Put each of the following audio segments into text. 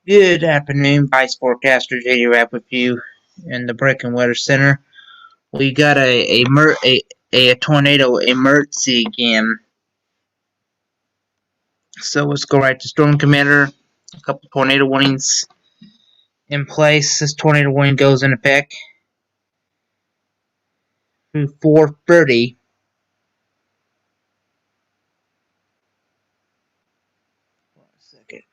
Good afternoon, Vice Forecaster JD Rapp with you in the Breaking Weather Center. We got a tornado emergency again. So let's go right to Storm Commander. A couple tornado warnings in place. This tornado warning goes in effect through 4:30. One second.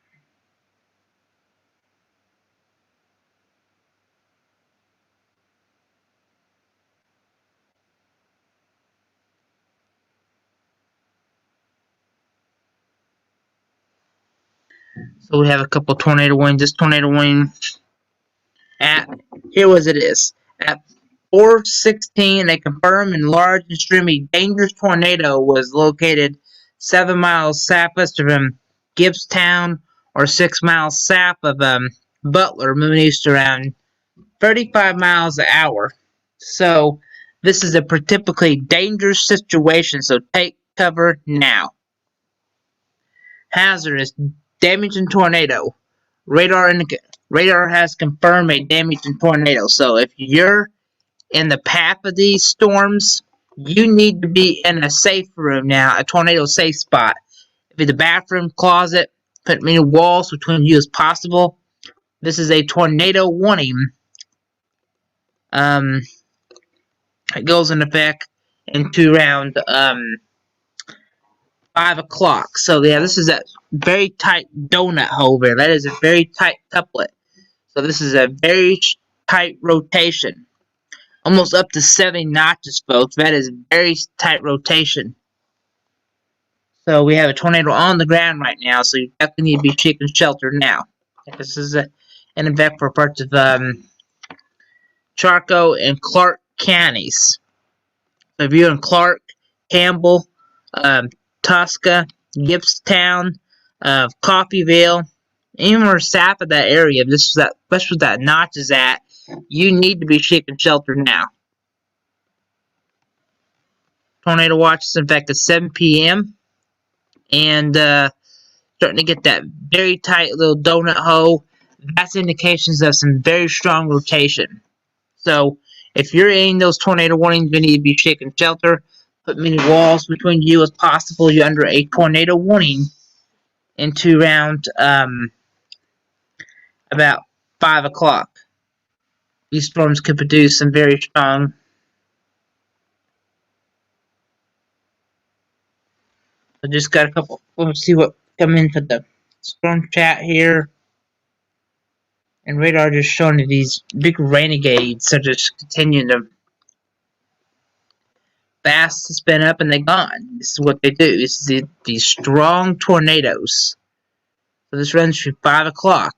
So we have a couple tornado warnings. This tornado warning at here was it is at 4:16, a confirmed and large, extremely dangerous tornado was located 7 miles southwest of Gibbstown, or 6 miles south of Butler, moving east around 35 miles an hour. So this is a typically dangerous situation. So take cover now. Hazardous, damaging tornado. Radar has confirmed a damaging tornado. So if you're in the path of these storms, you need to be in a safe room now, a tornado safe spot. If it's the bathroom, closet, put as many walls between you as possible. This is a tornado warning. It goes in effect into around 5 o'clock. So yeah, this is a very tight donut hole there. That is a very tight couplet. So this is a very tight rotation. Almost up to 70 notches, folks. That is very tight rotation. So we have a tornado on the ground right now, so you definitely need to be seeking shelter now. This is an effect for parts of Charco and Clark counties. So if you're in Clark, Campbell, Tosca, Gibbstown, Coffeyville, anywhere south of that area, this is where that notch is at, you need to be seeking shelter now. Tornado watch is in fact at 7 p.m. and starting to get that very tight little donut hole. That's indications of some very strong rotation. So if you're in those tornado warnings, you need to be seeking shelter. Put many walls between you as possible. You're under a tornado warning into around about 5 o'clock. These storms could produce some very strong. I just got a couple. Let's see what come in for the storm chat here. And radar just showing that these big renegades are just continuing to fast to spin up and they're gone. This is what they do. This is these strong tornadoes. So this runs through 5 o'clock.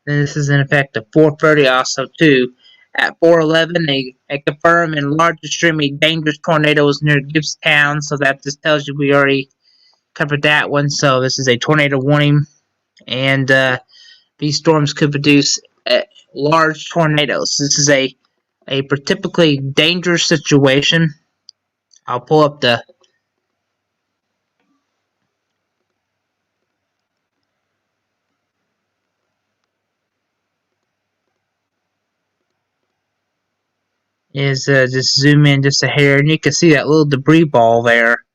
And this is in effect at 4:30 also too. At 4:11, a confirmed and large, extremely dangerous tornadoes near Gibbstown. So that just tells you we already covered that one. So this is a tornado warning, and these storms could produce large tornadoes. This is a typically dangerous situation. I'll pull up the just zoom in just a hair, and you can see that little debris ball there.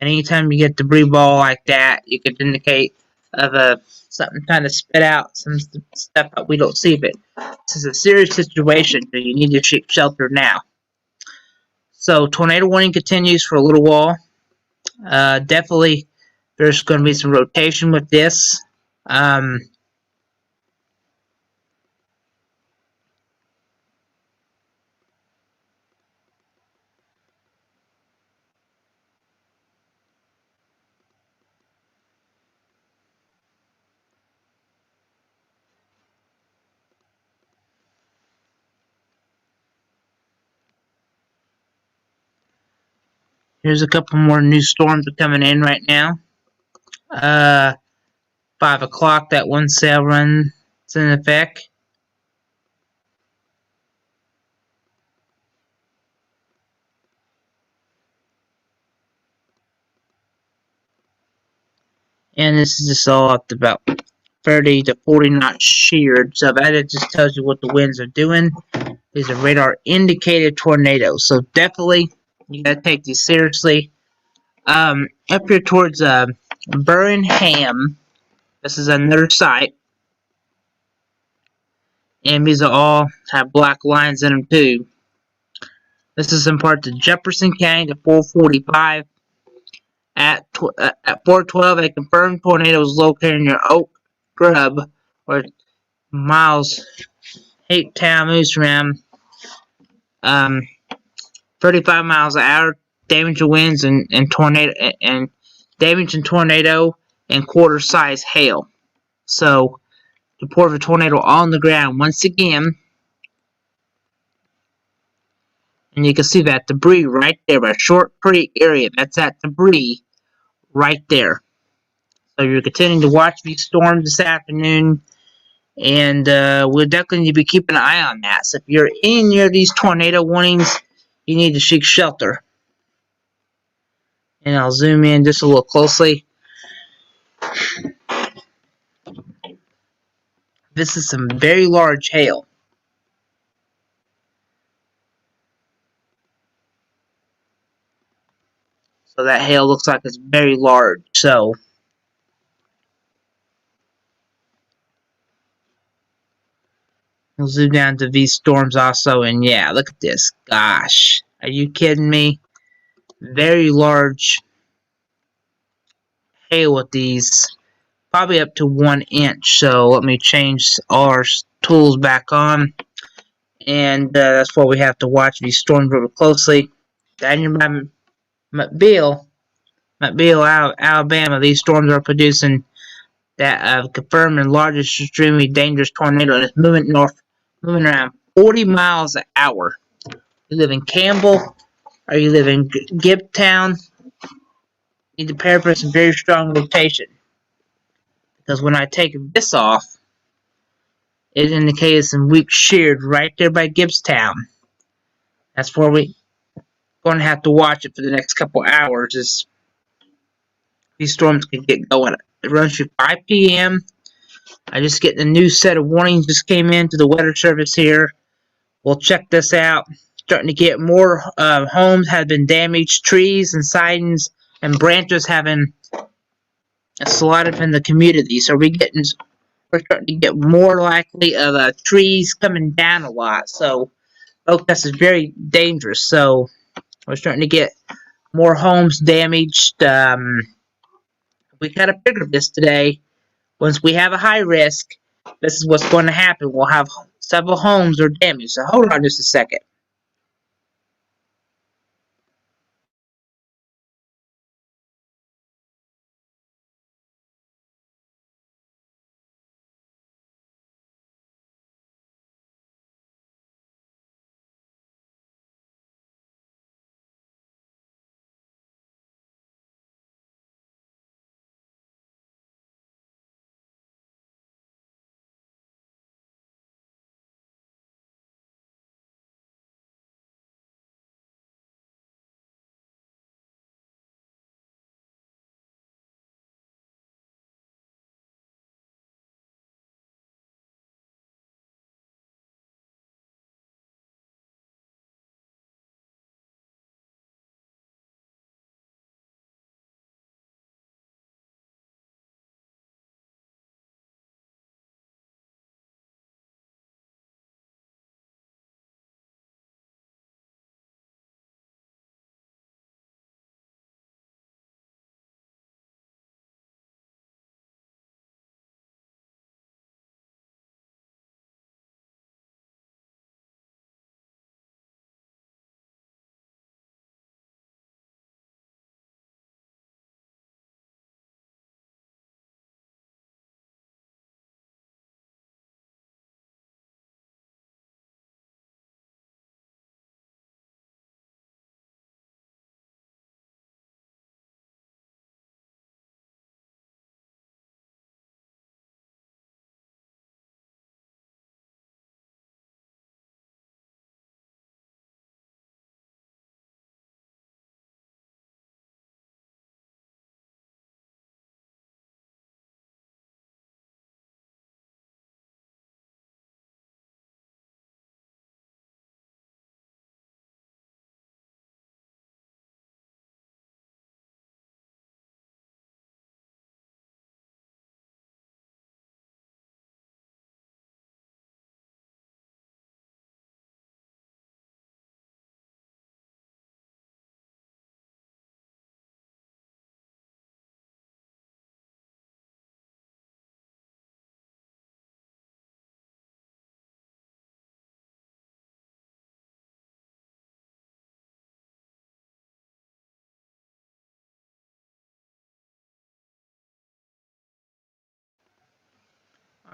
And anytime you get debris ball like that, you could indicate of something trying to spit out some stuff that we don't see. But this is a serious situation, so you need to seek shelter now. So tornado warning continues for a little while. Definitely, there's going to be some rotation with this. Here's a couple more new storms are coming in right now. 5 o'clock, that one cell runs in effect. And this is just all up to about 30 to 40 knots sheared. So that just tells you what the winds are doing. These are radar indicated tornadoes. So definitely you gotta take these seriously. Up here towards Birmingham, this is another site. And these are all have black lines in them too. This is in part to Jefferson County to 445. At 412, a confirmed tornado was located near Oak Grove, or miles 8 town moves from 35 miles an hour, damaging winds and tornado and damage and tornado and quarter size hail. So report of a tornado on the ground once again, and you can see that debris right there by Short Creek area. That's that debris right there. So you're continuing to watch these storms this afternoon, and we'll definitely need to be keeping an eye on that. So if you're in near these tornado warnings, you need to seek shelter. And I'll zoom in just a little closely. This is some very large hail. So that hail looks like it's very large. So we'll zoom down to these storms also. And yeah, look at this. Gosh, are you kidding me? Very large hail with these. Probably up to 1 inch. So let me change our tools back on. And that's why we have to watch these storms really closely. Down here by Mobile, Alabama, these storms are producing that confirmed and largest extremely dangerous tornado, and it's moving north, moving around 40 miles an hour. You live in Campbell, or you live in Gibtown, you need to prepare for some very strong rotation. Because when I take this off, it indicates some weak sheared right there by Gibbstown. That's where we're going to have to watch it for the next couple hours. Is these storms can get going. It runs through 5 p.m. I just get the new set of warnings just came in to the weather service here. We'll check this out. Starting to get more homes have been damaged. Trees and sidings and branches have been slotted in the community. So we're starting to get more likely of trees coming down a lot. So oak dust is very dangerous. So we're starting to get more homes damaged. We kind of figured this today. Once we have a high risk, this is what's going to happen. We'll have several homes are damaged. So hold on just a second.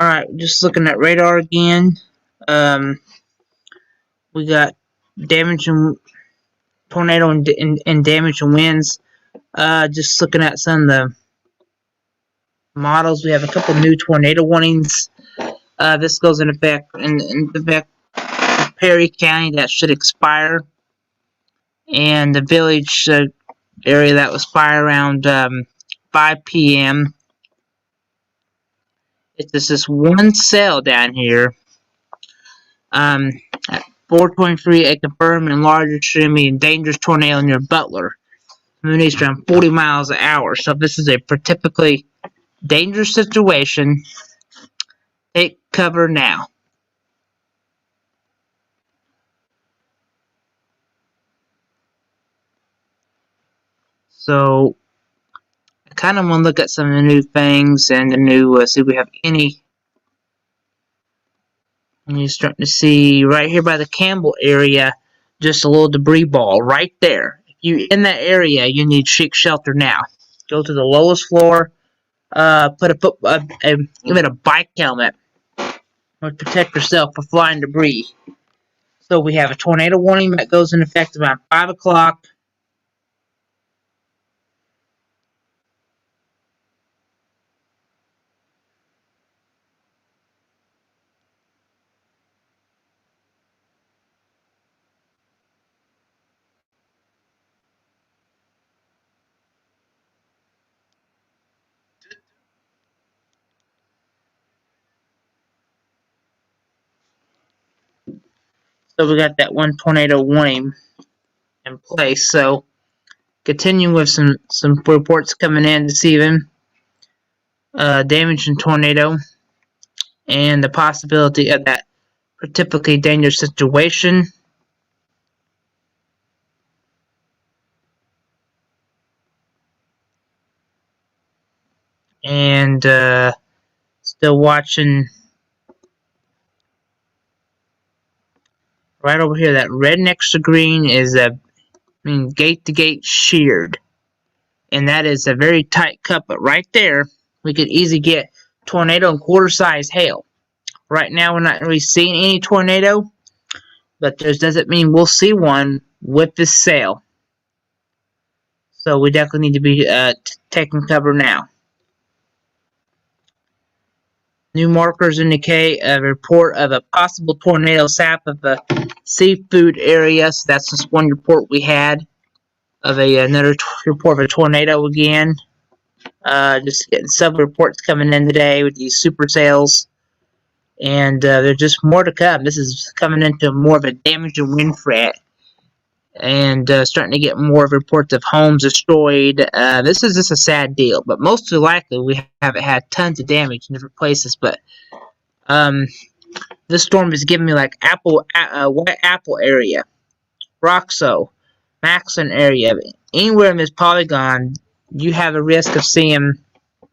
Alright, just looking at radar again. We got damage and tornado and damage and winds. Just looking at some of the models, we have a couple new tornado warnings. This goes in effect in Perry County. That should expire, and the village area that will expire around 5 p.m. It's just this one cell down here. At 423, a confirmed and large, extremely and dangerous tornado near Butler. Moon is around 40 miles an hour. So if this is a typically dangerous situation, take cover now. So I kind of want to look at some of the new things and the new, see if we have any. And you're starting to see right here by the Campbell area, just a little debris ball right there. If you're in that area, you need seek shelter now. Go to the lowest floor. Put even a bike helmet would protect yourself from flying debris. So we have a tornado warning that goes in effect around 5 o'clock. So we got that one tornado warning in place. So continue with some reports coming in this evening. Damage and tornado, and the possibility of that typically dangerous situation. And still watching right over here. That red next to green is gate to gate sheared, and that is a very tight cut. But right there, we could easily get tornado and quarter size hail. Right now, we're not really seeing any tornado, but this doesn't mean we'll see one with this sail. So we definitely need to be taking cover now. New markers indicate a report of a possible tornado south of the seafood area. So that's just one report we had of another report of a tornado again. Just getting several reports coming in today with these super sails. And there's just more to come. This is coming into more of a damage and wind threat. And starting to get more reports of homes destroyed. This is just a sad deal, but most likely we haven't had tons of damage in different places. But this storm is giving me like White Apple area, Roxo, Maxon area. Anywhere in this polygon, you have a risk of seeing a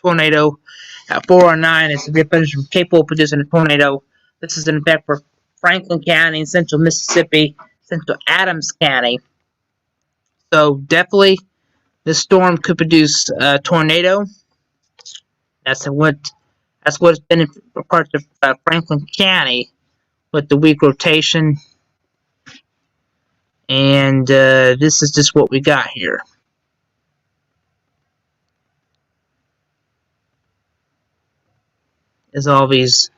tornado. At 409, it's a thunderstorm capable of producing a tornado. This is in effect for Franklin County, Central Mississippi, Central Adams County. So definitely, this storm could produce a tornado. That's what's been for parts of Franklin County with the weak rotation. And this is just what we got here. Is all these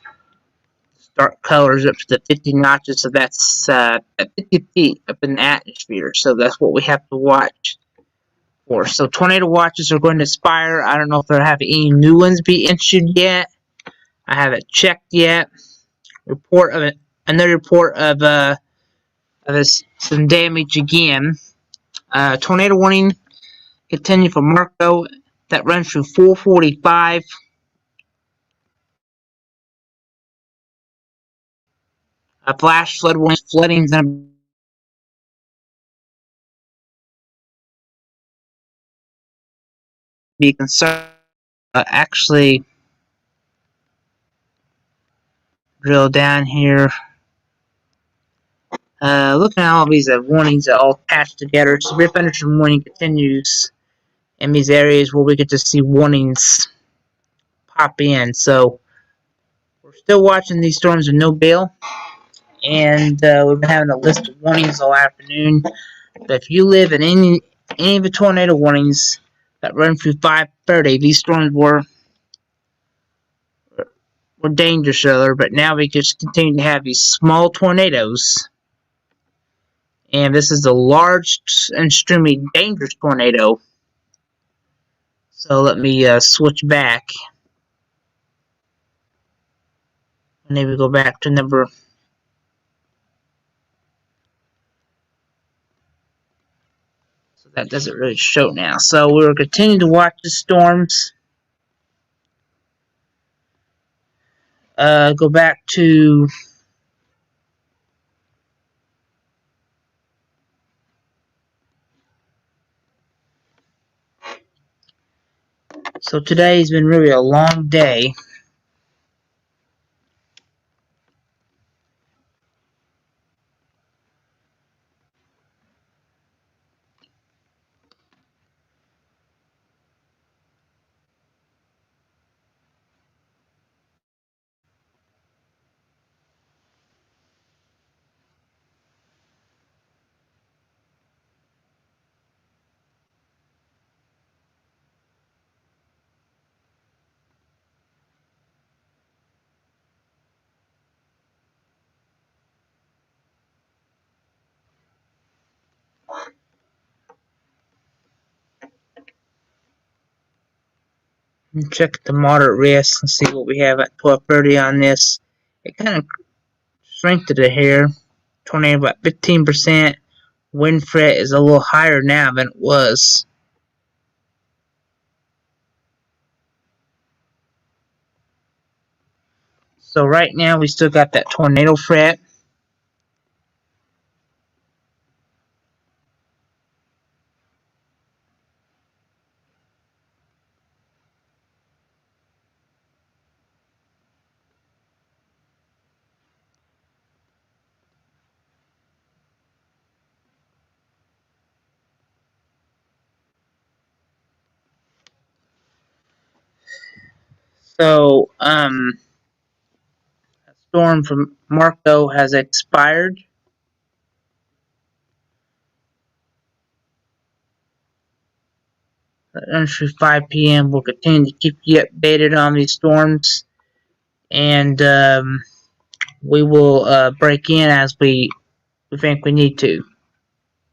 dark colors up to the 50 notches, so that's at 50 feet up in the atmosphere. So that's what we have to watch for. So tornado watches are going to expire. I don't know if there have any new ones be issued yet. I haven't checked yet. Another report of some damage again. Tornado warning continue for Marco that runs through 445. A flash flood warning. Flooding is going to be concerned. Actually, drill down here. Looking at all these warnings are all patched together. Severe thunderstorm warning continues in these areas where we get to see warnings pop in. So still watching these storms with no bill, and we've been having a list of warnings all afternoon. But if you live in any of the tornado warnings that run through 5:30, these storms were dangerous earlier, but now we just continue to have these small tornadoes. And this is the large and extremely dangerous tornado. So let me switch back. And then we go back to number. So that doesn't really show now. So we're continuing to watch the storms. Go back to. So today's been really a long day. Check the moderate risk and see what we have at 12:30 on this. It kind of strengthened it here. Tornado about 15%. Wind threat is a little higher now than it was. So right now we still got that tornado threat. So, that storm from Marco has expired. Through 5 p.m. We'll continue to keep you updated on these storms, and we will break in as we think we need to.